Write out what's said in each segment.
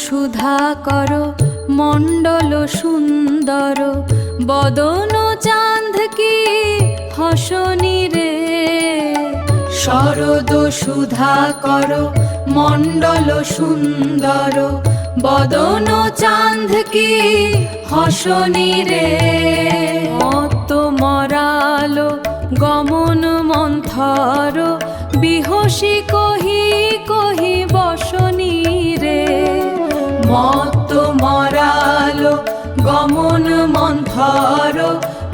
সুধাকর মণ্ডল সুন্দর বদন চাঁদ কি হসনি রে। শরদ সুধাকর মণ্ডল সুন্দর বদন চাঁদ কি হসনি রে। মত্ত মরালো গমন মন্থর বিহসি কহি কহি বসনি রে। মত্ত মরালো গমন মন্থর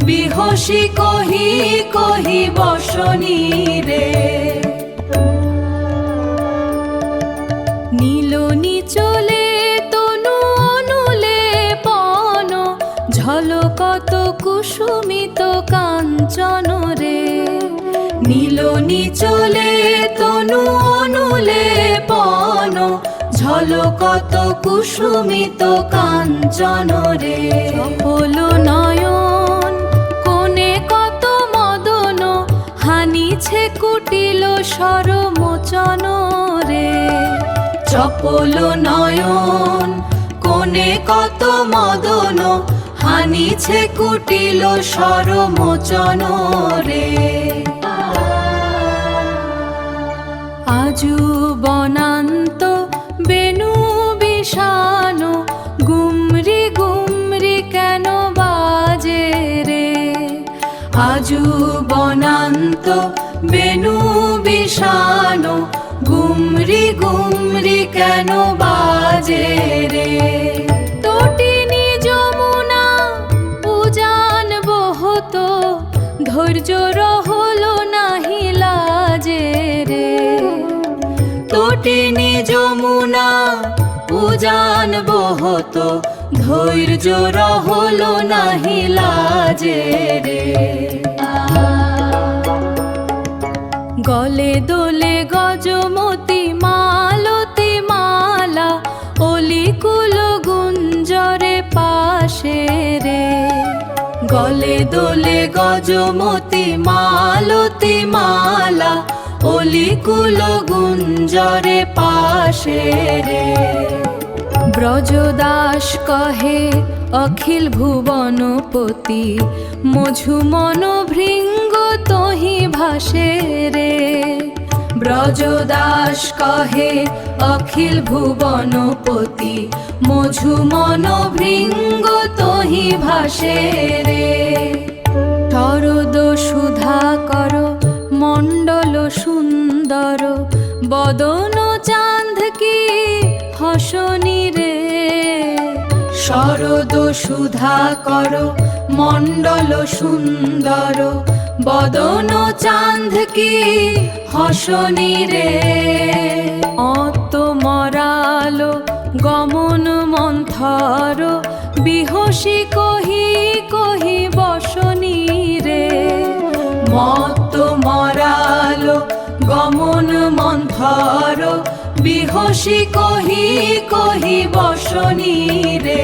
বিহসি কহি কহি বসনি রে। নীল নিচলে তনু অনুলে পন ঝলকত কুসুমিত কাঞ্চন রে। নীল নিচলে তনু অনুলে পন ঝলকত কুসুমিত কাঞ্চন রে। চপল নয়ন কোনে কত মদন হানিছে কুটিল সরমোচন রে। চপল নয়ন কোনে কত মদন হানিছে কুটিল সরমোচন রে। আজু বনান্ত বেনু বিষাণ গুমরি গুমরি কেন বাজে রে। আজু বনান্ত বেনু বিষাণ গুমরি গুমরি কেন বাজে রে। তটিনী যমুনা উজান বহত ধৈর্য রহল নাহি লাজে রে। তটিনী যমুনা উজান বহত ধৈর্য রহল নাহি লাজে রে। গলে দোলে গজমতি মালতি মালা অলিকুল গুঞ্জরে পাশে রে। গলে দোলে গজমতি মালতি মালা অলিকুল গুঞ্জরে পাশে রে। ব্রজদাস কহে অখিল ভুবনপতি মঝুমন ভৃঙ্গ তোহি ভাসে রে। ব্রজদাস কহে অখিল ভুবনপতি মঝুমন ভৃঙ্গ তোহি ভাসে রে। শরদ সুধাকর মণ্ডল সুন্দর বদন চাঁদ কি হসনি রে। শরদ সুধাকর মণ্ডল সুন্দর বদন চাঁদ কি হসনি রে। মত্ত মরালো গমন মন্থর বিহসি কহি কহি বসনি রে। মত্ত মরালো গমন মন্থর বিহসি কহি কহি বসনি রে।